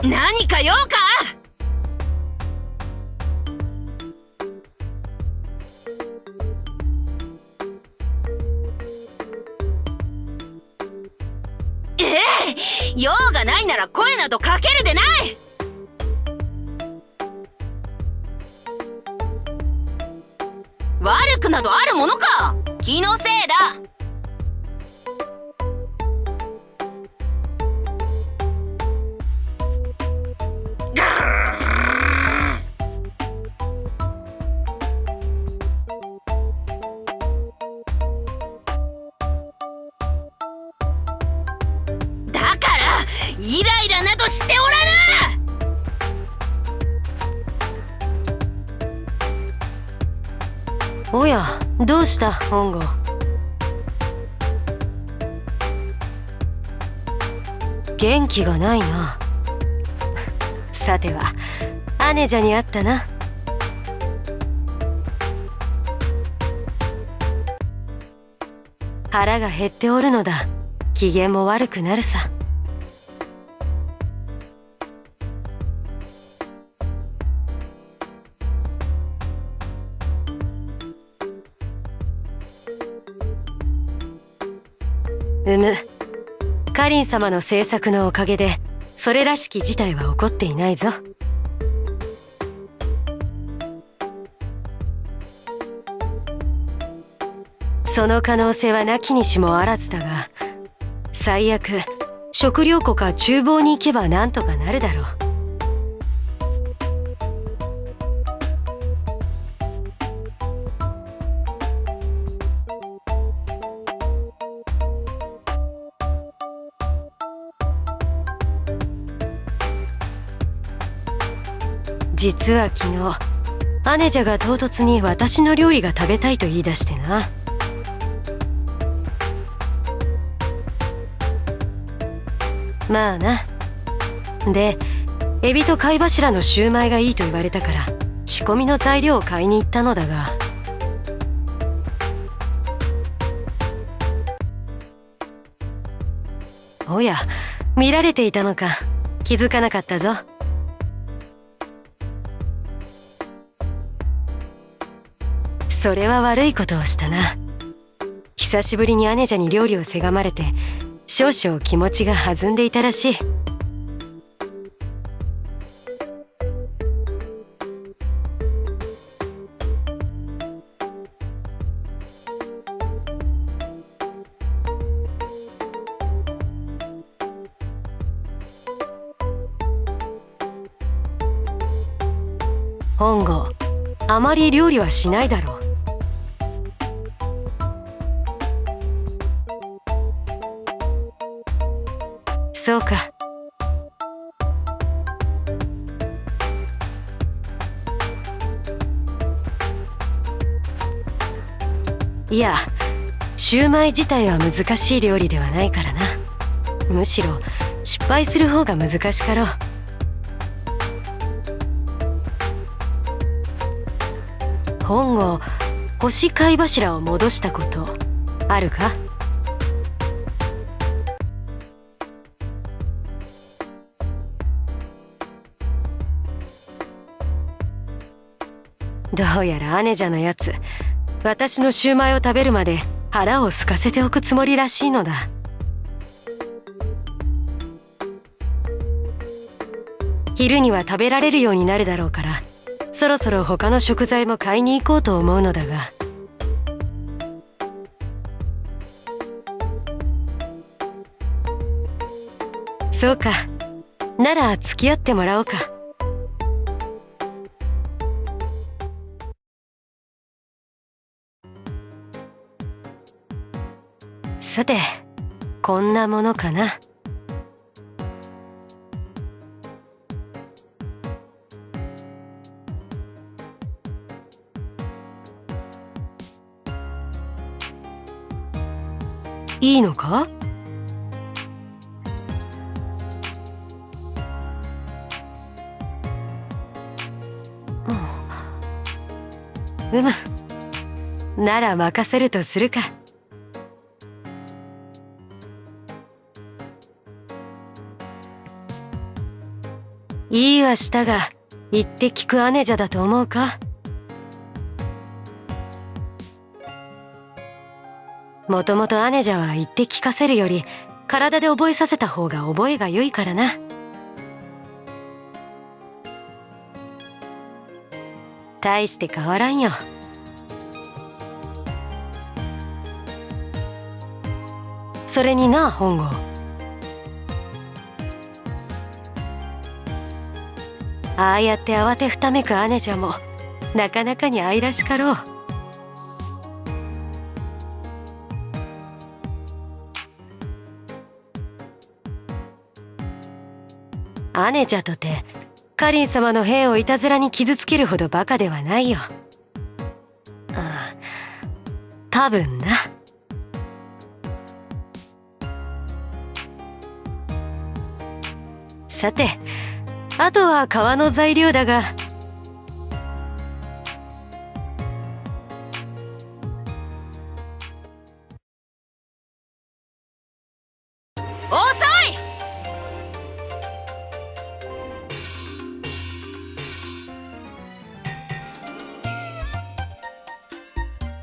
何か用か？用がないなら声などかけるでない。悪くなどあるものか。気のせいだ。だからイライラなどしておらぬ。おや、どうした本郷。元気がないな。さては姉者に会ったな。腹が減っておるのだ。機嫌も悪くなるさ。カリン様の政策のおかげでそれらしき事態は起こっていないぞ。その可能性はなきにしもあらずだが、最悪食料庫か厨房に行けばなんとかなるだろう。実は昨日姉者が唐突に私の料理が食べたいと言い出してな。まあな。で、エビと貝柱のシューマイがいいと言われたから仕込みの材料を買いに行ったのだが、おや、見られていたのか。気づかなかったぞ。それは悪いことをしたな。久しぶりに姉者に料理をせがまれて少々気持ちが弾んでいたらしい。本郷、あまり料理はしないだろう。そうか。いや、シューマイ自体は難しい料理ではないからな。むしろ失敗する方が難しかろう。本郷、干し貝柱を戻したことあるか？どうやら姉者のやつ、私のシューマイを食べるまで腹を空かせておくつもりらしいのだ。昼には食べられるようになるだろうから、そろそろ他の食材も買いに行こうと思うのだが。そうか。なら付き合ってもらおうか。さて、こんなものかな。いいのか？なら任せるとするか。言いはしたが言って聞く姉者だと思うか？もともと姉者は言って聞かせるより体で覚えさせた方が覚えが良いからな。大して変わらんよ。それにな、本郷、ああやって慌てふためく姉者もなかなかに愛らしかろう。姉者とてカリン様の兵をいたずらに傷つけるほどバカではないよ。多分な。さて、あとは革の材料だが、遅い！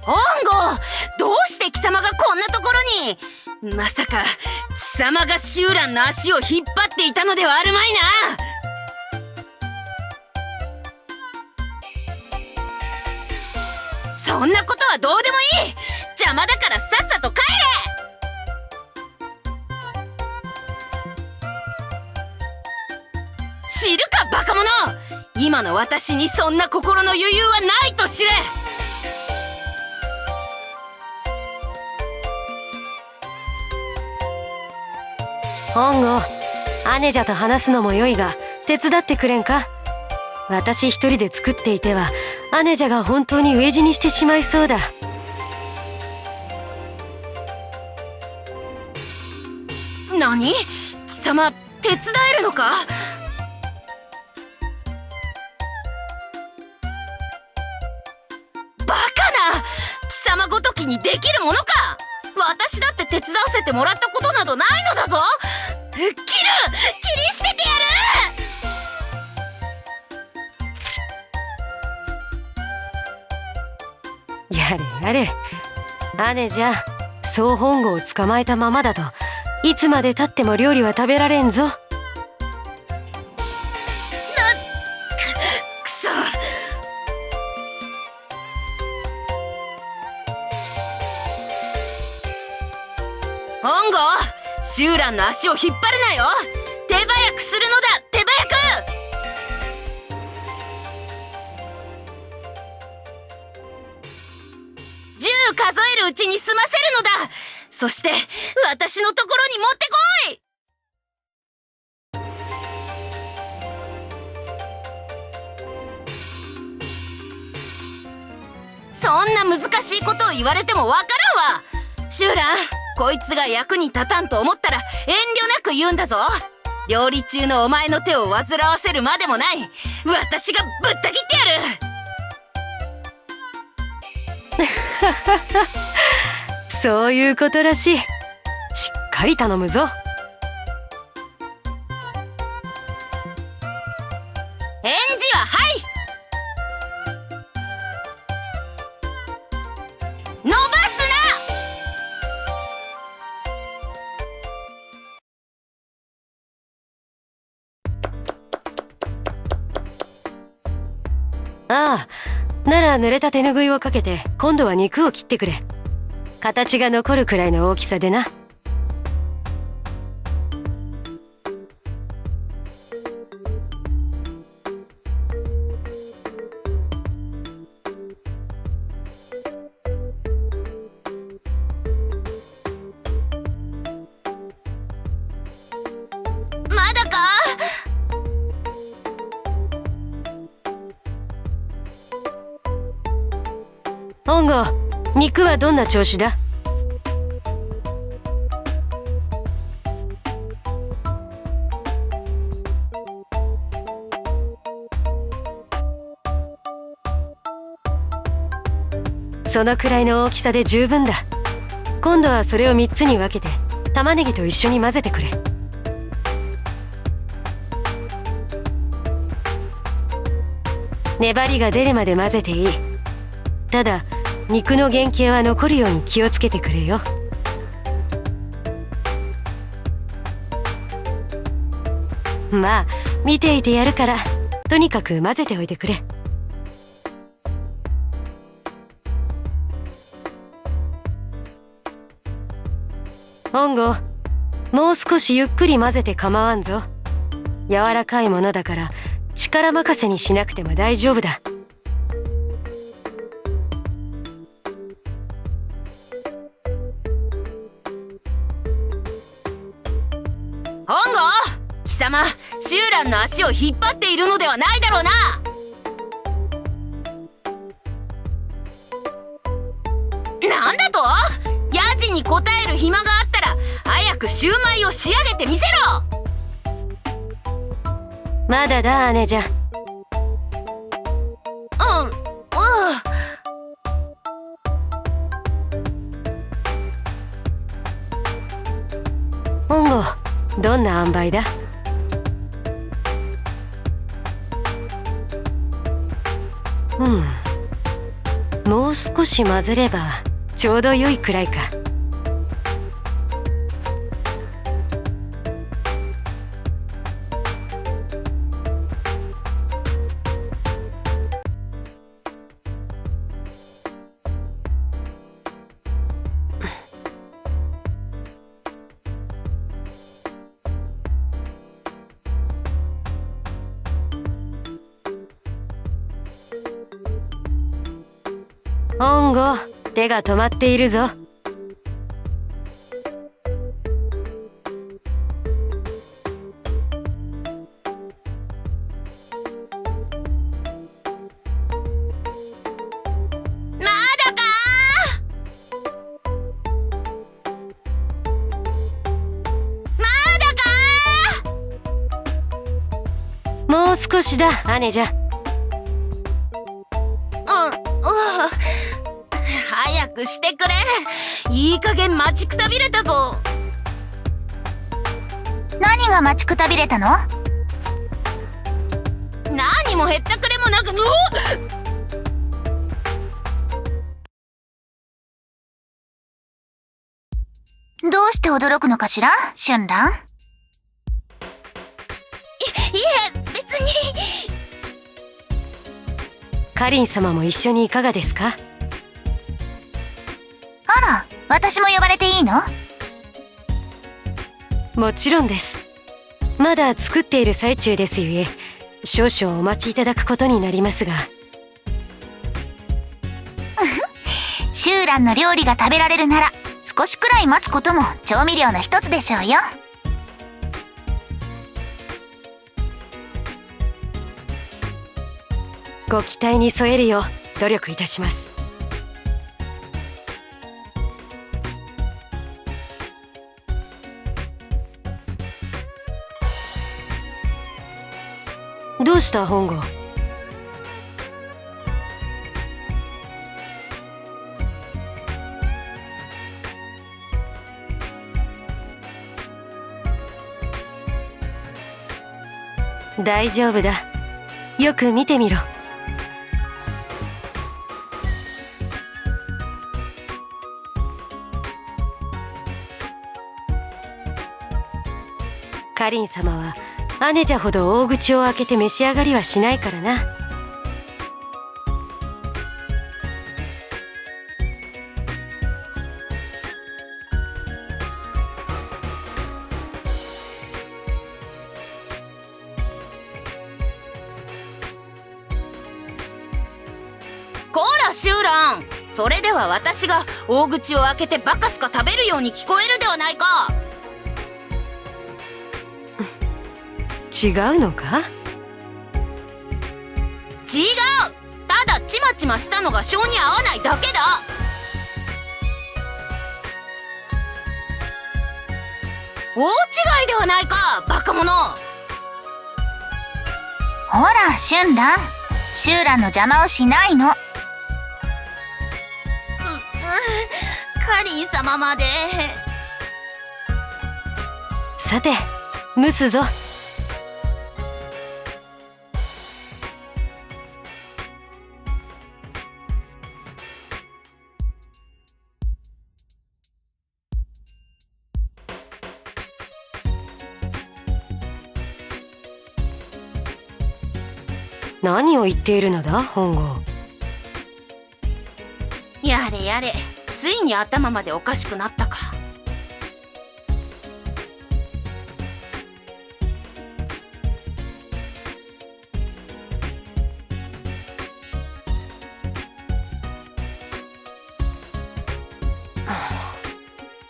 本郷、どうして貴様がこんなところに？まさか貴様がシュウランの足を引っ張っていたのではあるまいな。そんなことはどうでもいい。邪魔だからさっさと帰れ。知るかバカ者、今の私にそんな心の余裕はないと知れ。本郷、姉者と話すのも良いが手伝ってくれんか？私一人で作っていては姉者が本当に飢え死にしてしまいそうだ。何？貴様手伝えるのか？バカな！貴様ごときにできるものか？私だって手伝わせてもらったことなどないのだぞ。切り捨ててやる。やれやれ。姉じゃ総本郷を捕まえたままだといつまでたっても料理は食べられんぞ。くそ。本郷、シュウランの足を引っ張るなよ。手早くするのだ、手早く。10数えるうちに済ませるのだ。そして私のところに持ってこい。そんな難しいことを言われてもわからんわ。シュウラン、こいつが役に立たんと思ったら遠慮なく言うんだぞ。料理中のお前の手を煩わせるまでもない。私がぶった切ってやる。そういうことらしい。しっかり頼むぞ。返事ははい。伸ばすな。ああ、なら濡れた手ぬぐいをかけて今度は肉を切ってくれ。形が残るくらいの大きさでな。まだか？本郷、肉はどんな調子だ？そのくらいの大きさで十分だ。今度はそれを3つに分けて玉ねぎと一緒に混ぜてくれ。粘りが出るまで混ぜていい。ただ肉の原型は残るように気をつけてくれよ。まあ見ていてやるから、とにかく混ぜておいてくれ。本郷、もう少しゆっくり混ぜて構わんぞ。柔らかいものだから力任せにしなくても大丈夫だ。本郷、貴様、シュウランの足を引っ張っているのではないだろうな。なんだと？ヤジに答える暇があったら早くシューマイを仕上げてみせろ。まだだ姉じゃん。本郷、どんな塩梅だ？もう少し混ぜればちょうど良いくらいか。本郷、手が止まっているぞ。まだか？まだか？もう少しだ姉じゃ。早くしてくれ。いい加減待ちくたびれたぞ。何が待ちくたびれたの？何もへったくれもなく、どうして驚くのかしら、春蘭。いえ、別に。カリン様も一緒にいかがですか？あら、私も呼ばれていいの？もちろんです。まだ作っている最中ですゆえ、少々お待ちいただくことになりますが。シュウランの料理が食べられるなら少しくらい待つことも調味料の一つでしょうよ。ご期待に添えるよう努力いたします。どうした本郷？大丈夫だ。よく見てみろ。カリン様は姉者ほど大口を開けて召し上がりはしないからな。こらシュウラン、それでは私が大口を開けてバカスカ食べるように聞こえるではないか。違うのか？違う。ただチマチマしたのが性に合わないだけだ。大違いではないか、バカ者。ほら春蘭、シュウランの邪魔をしないの。カリン様まで。さて蒸すぞ。何を言っているのだ本郷。やれやれ、ついに頭までおかしくなったか。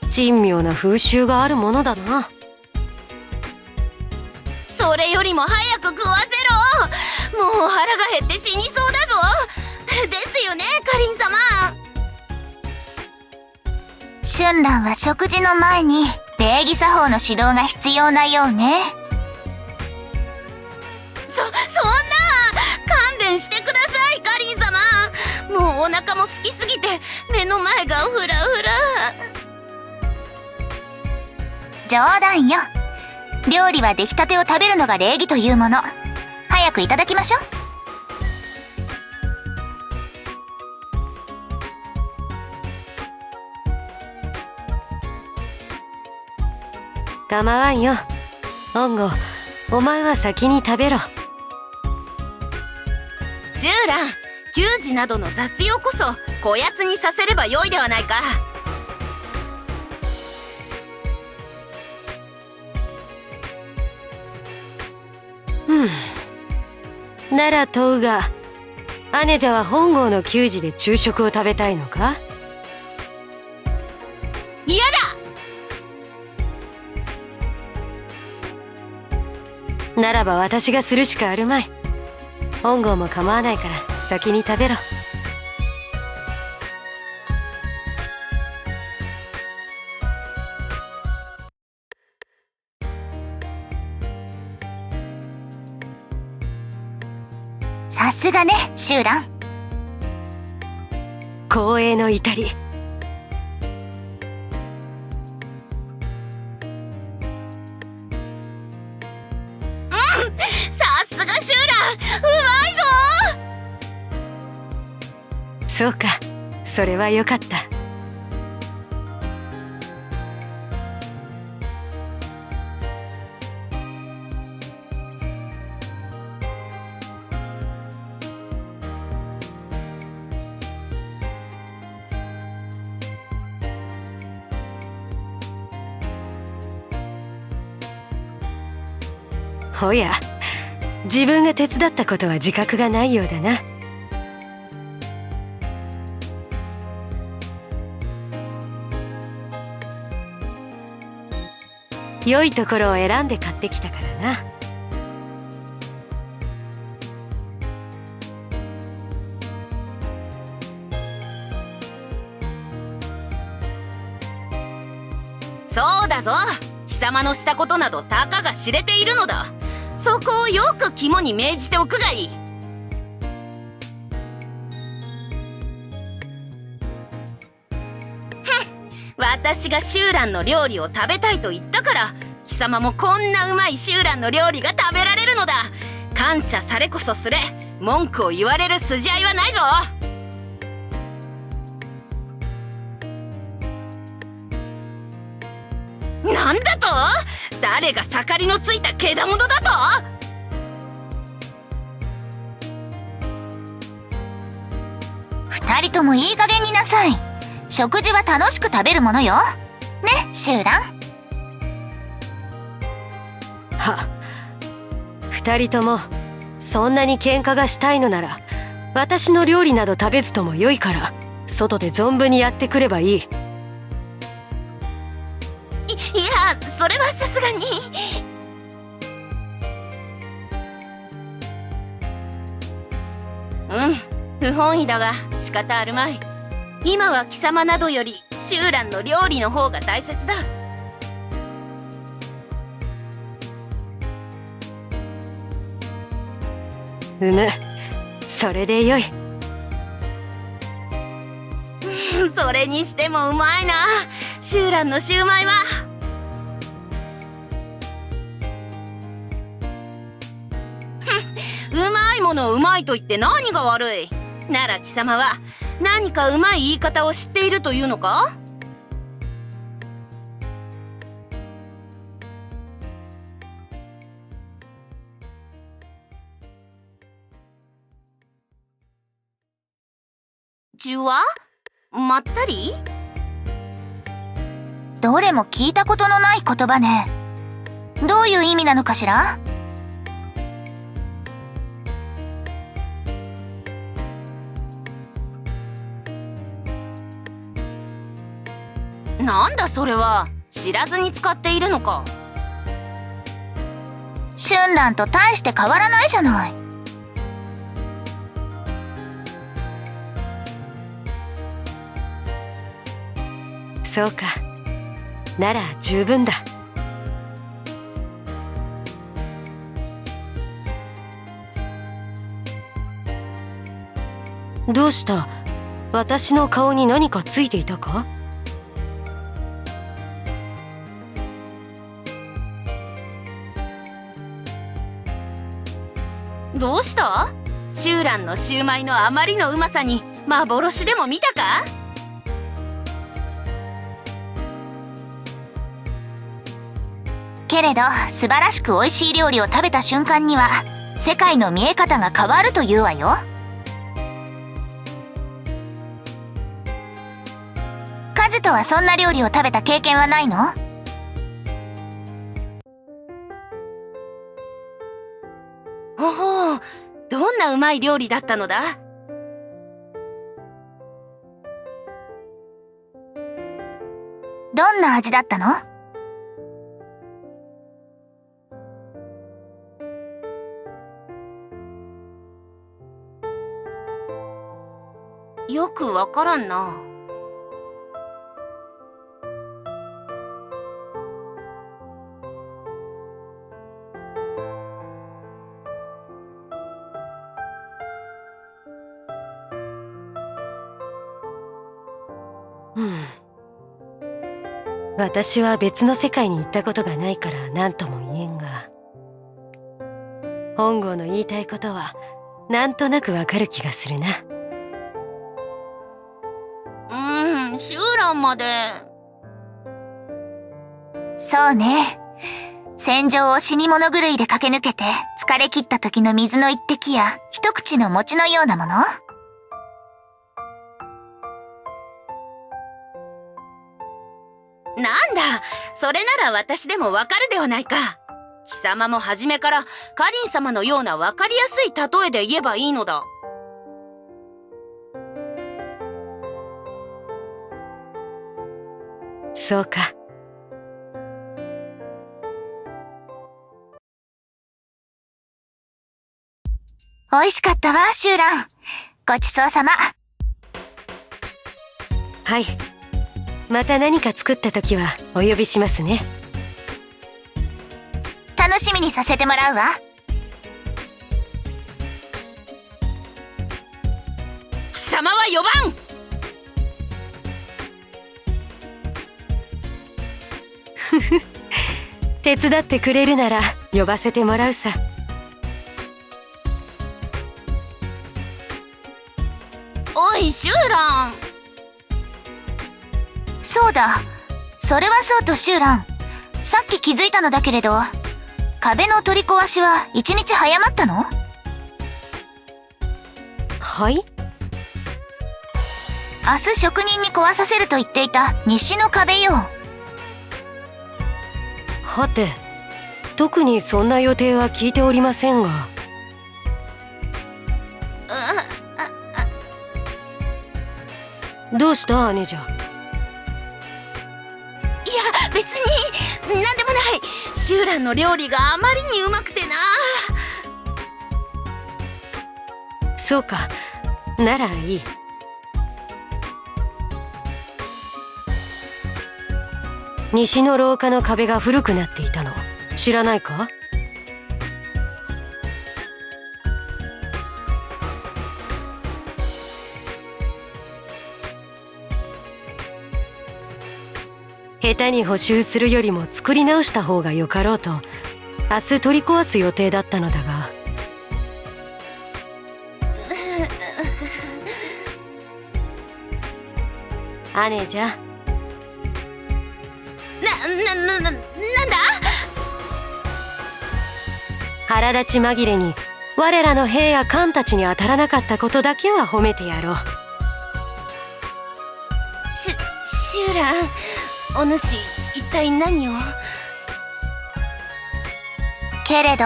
珍妙な風習があるものだな。それよりも早く食わせろ。もう腹が減って死にそうだぞ。ですよね、かりん様。春蘭は食事の前に礼儀作法の指導が必要なようね。そんな勘弁してください、かりん様。もうお腹も空きすぎて目の前がフラフラ。冗談よ。料理は出来たてを食べるのが礼儀というもの。早くいただきましょう。構わんよ。本郷、お前は先に食べろ。シューラン、給仕などの雑用こそこやつにさせればよいではないか。なら問うが、姉者は本郷の給仕で昼食を食べたいのか？嫌だ。ならば私がするしかあるまい。本郷も構わないから先に食べろ。さすがね、シューラン。光栄の至り。さすがシューラン、うまいぞ。そうか、それはよかった。おや、自分が手伝ったことは自覚がないようだな。良いところを選んで買ってきたからな。そうだぞ。貴様のしたことなどたかが知れているのだ。そこをよく肝に銘じておくがいい。私がシューランの料理を食べたいと言ったから、貴様もこんなうまいシューランの料理が食べられるのだ。感謝されこそすれ、文句を言われる筋合いはないぞ。なんだと？誰が盛りのついたけだものだと？二人ともいい加減になさい。食事は楽しく食べるものよ。ね、シューラン。は、二人ともそんなに喧嘩がしたいのなら、私の料理など食べずともよいから外で存分にやってくればいい。いや、それはさすがに。不本意だが仕方あるまい。今は貴様などよりシューランの料理の方が大切だ。それでよい。それにしてもうまいな、シューランのシューマイは。うまいものをうまいと言って何が悪い。なら貴様は何かうまい言い方を知っているというのか？中和？まったり？どれも聞いたことのない言葉ね。どういう意味なのかしら？なんだそれは。知らずに使っているのか。春蘭と大して変わらないじゃない。そうか。なら十分だ。どうした？私の顔に何かついていたか？どうした？シュウランのシューマイのあまりのうまさに幻でも見たか？けれど素晴らしく美味しい料理を食べた瞬間には世界の見え方が変わるというわよ。カズトはそんな料理を食べた経験はないの？ほほう、どんなうまい料理だったのだ？どんな味だったの？よくわからんな。私は別の世界に行ったことがないから何とも言えんが、本郷の言いたいことはなんとなくわかる気がするな。シュウランまで。そうね。戦場を死に物狂いで駆け抜けて疲れ切った時の水の一滴や一口の餅のようなもの？なんだ、それなら私でもわかるではないか。貴様も初めからカリン様のようなわかりやすい例えで言えばいいのだ。そうか。美味しかったわ、シュウラン。ごちそうさま。はい。また何か作った時はお呼びしますね。楽しみにさせてもらうわ。貴様は4番。手伝ってくれるなら呼ばせてもらうさ。おい、シュウラン。そうだ。それはそうとシュウラン。さっき気づいたのだけれど、壁の取り壊しは1日早まったの？はい？明日職人に壊させると言っていた西の壁よ。はて、特にそんな予定は聞いておりませんが。どうした姉者？いや、別に何でもない。シュウランの料理があまりにうまくてな。そうか、ならいい。西の廊下の壁が古くなっていたの知らないか？下手に補修するよりも作り直した方がよかろうと明日取り壊す予定だったのだが。姉じゃ。なんだ？腹立ち紛れに我らの兵や官たちに当たらなかったことだけは褒めてやろう。シュラン、お主一体何を？けれど、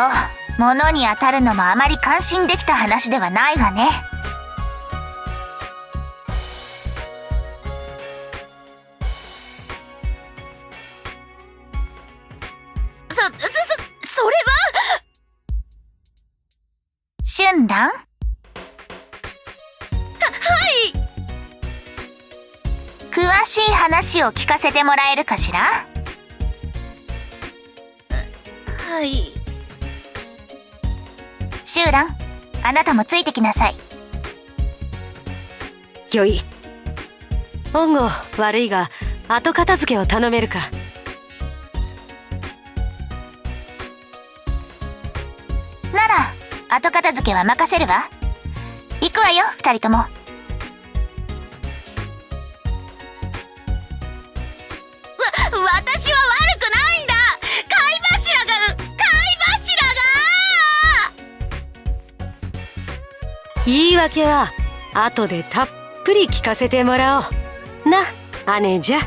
物に当たるのもあまり感心できた話ではないわね。それは。春蘭？はい。詳しい話を聞かせてもらえるかしら？はい。秋蘭、あなたもついてきなさい。よい。本郷、悪いが後片付けを頼めるか。なら後片付けは任せるわ。行くわよ、二人とも。私は悪くないんだ。貝柱が。言い訳は後でたっぷり聞かせてもらおうな、姉じゃ。